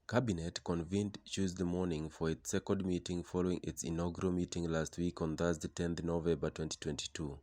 Cabinet convened Tuesday morning for its second meeting following its inaugural meeting last week on Thursday, 10th November 2022.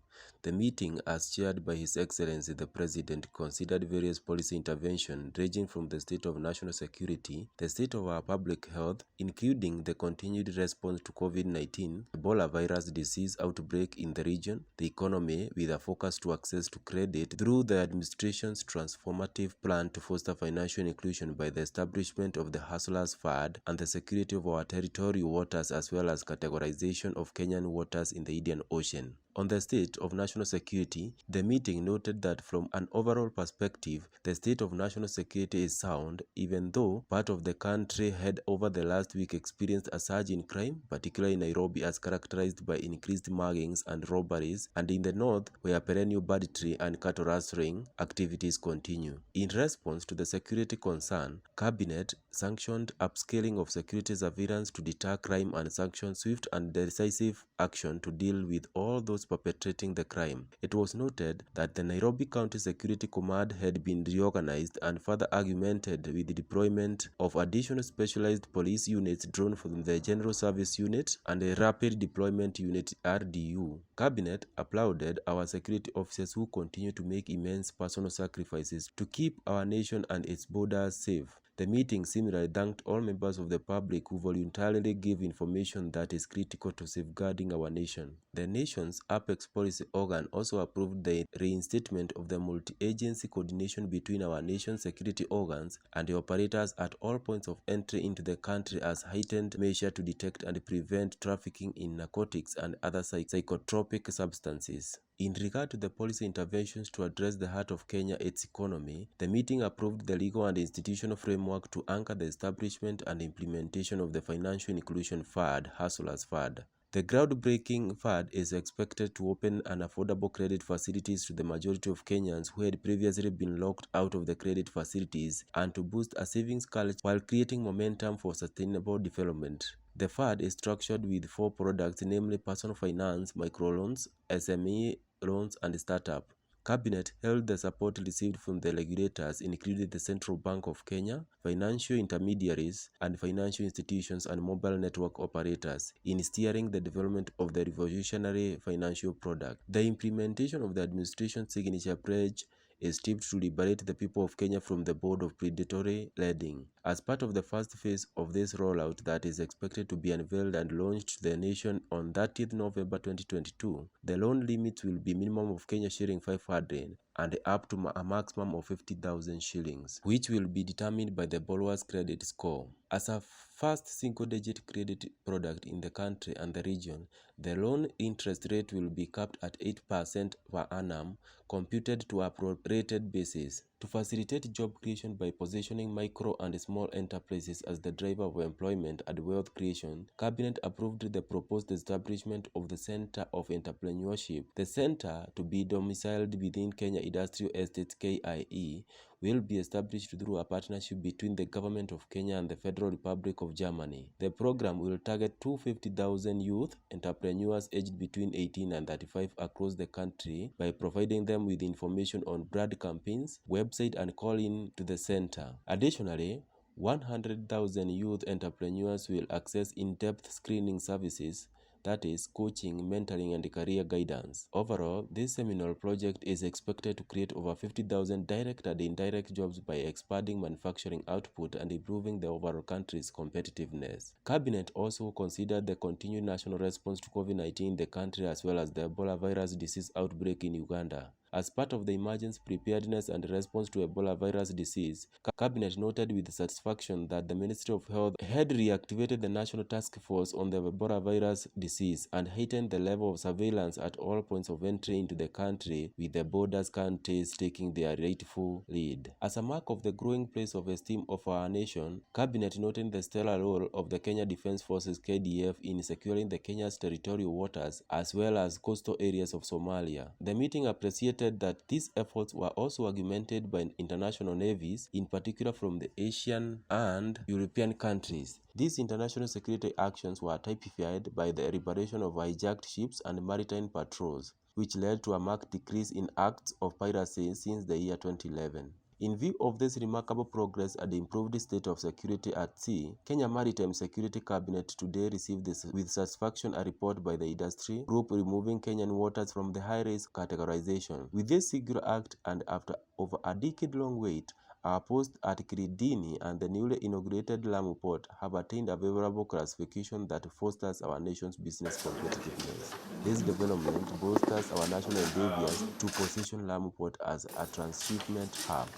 The meeting, as chaired by His Excellency the President, considered various policy interventions ranging from the state of national security, the state of our public health, including the continued response to COVID-19, Ebola virus disease outbreak in the region, the economy with a focus to access to credit through the administration's transformative plan to foster financial inclusion by the establishment of the Hustlers Fund and the security of our territorial waters as well as categorization of Kenyan waters in the Indian Ocean. On the state of national security, the meeting noted that from an overall perspective, the state of national security is sound, even though part of the country had over the last week experienced a surge in crime, particularly in Nairobi as characterized by increased muggings and robberies, and in the north where perennial banditry and cattle rustling activities continue. In response to the security concern, Cabinet sanctioned upscaling of security surveillance to deter crime and sanctioned swift and decisive action to deal with all those perpetrating the crime. It was noted that the Nairobi County Security Command had been reorganized and further augmented with the deployment of additional specialized police units drawn from the General Service Unit and a Rapid Deployment Unit (RDU). Cabinet applauded our security officers who continue to make immense personal sacrifices to keep our nation and its borders safe. The meeting similarly thanked all members of the public who voluntarily give information that is critical to safeguarding our nation. The nation's apex policy organ also approved the reinstatement of the multi-agency coordination between our nation's security organs and the operators at all points of entry into the country as heightened measure to detect and prevent trafficking in narcotics and other psychotropic substances. In regard to the policy interventions to address the heart of Kenya, its economy, the meeting approved the legal and institutional framework to anchor the establishment and implementation of the Financial Inclusion Fund, Hustlers Fund. The groundbreaking fund is expected to open an affordable credit facilities to the majority of Kenyans who had previously been locked out of the credit facilities and to boost a savings culture while creating momentum for sustainable development. The fund is structured with 4 products, namely personal finance, microloans, SME loans, and startup. Cabinet held the support received from the regulators, including the Central Bank of Kenya, financial intermediaries, and financial institutions and mobile network operators, in steering the development of the revolutionary financial product. The implementation of the administration's signature pledge is tipped to liberate the people of Kenya from the board of predatory lending. As part of the first phase of this rollout that is expected to be unveiled and launched to the nation on 30th November 2022, the loan limits will be minimum of Kenya shilling 500 and up to a maximum of 50,000 shillings, which will be determined by the borrower's credit score. As a first single-digit credit product in the country and the region, the loan interest rate will be capped at 8% per annum, computed to a prorated basis. To facilitate job creation by positioning micro and small enterprises as the driver of employment and wealth creation, Cabinet approved the proposed establishment of the Center of Entrepreneurship. The center, to be domiciled within Kenya Industrial Estates (KIE), will be established through a partnership between the Government of Kenya and the Federal Republic of Germany. The program will target 250,000 youth entrepreneurs aged between 18 and 35 across the country by providing them with information on brand campaigns, website, and call-in to the center. Additionally, 100,000 youth entrepreneurs will access in-depth screening services, that is, coaching, mentoring, and career guidance. Overall, this seminal project is expected to create over 50,000 direct and indirect jobs by expanding manufacturing output and improving the overall country's competitiveness. Cabinet also considered the continued national response to COVID-19 in the country as well as the Ebola virus disease outbreak in Uganda. As part of the emergency preparedness and response to Ebola virus disease, Cabinet noted with satisfaction that the Ministry of Health had reactivated the National Task Force on the Ebola virus disease and heightened the level of surveillance at all points of entry into the country, with the borders counties taking their rightful lead. As a mark of the growing place of esteem of our nation, Cabinet noted the stellar role of the Kenya Defence Forces (KDF) in securing the Kenya's territorial waters as well as coastal areas of Somalia. The meeting appreciated that these efforts were also augmented by international navies, in particular from the Asian and European countries. These international security actions were typified by the liberation of hijacked ships and maritime patrols. which led to a marked decrease in acts of piracy since the year 2011. In view of this remarkable progress and improved state of security at sea, Kenya Maritime Security Cabinet today received with satisfaction a report by the industry group removing Kenyan waters from the high-risk categorization. With this single act and after over a decade-long wait, our posts at Kiridini and the newly inaugurated Lamu Port have attained a favorable classification that fosters our nation's business competitiveness. This development bolsters our national endeavors to position Lamu Port as a transshipment hub.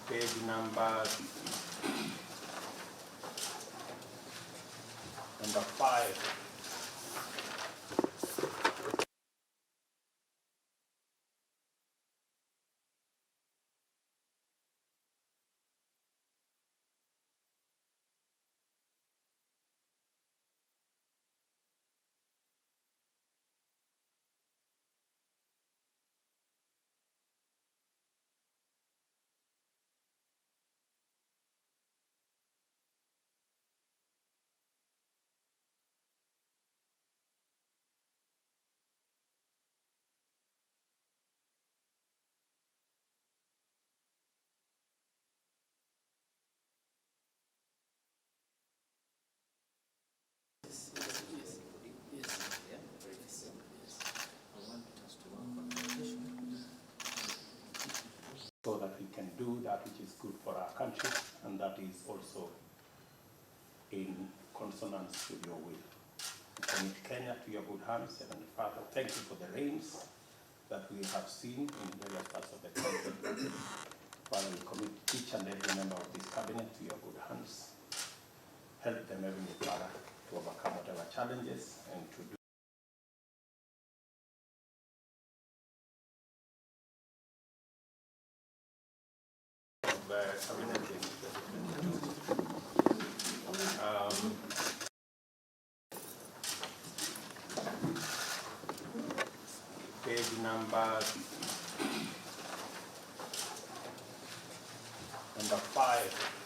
Page number 5. So that we can do that which is good for our country, and that is also in consonance with your will. We commit Kenya to your good hands, Heavenly Father. Thank you for the rains that we have seen in various parts of the country. Father, we commit each and every member of this cabinet to your good hands. Help them, Heavenly Father, to overcome whatever challenges and to do cabinet in 2022. Page number 5.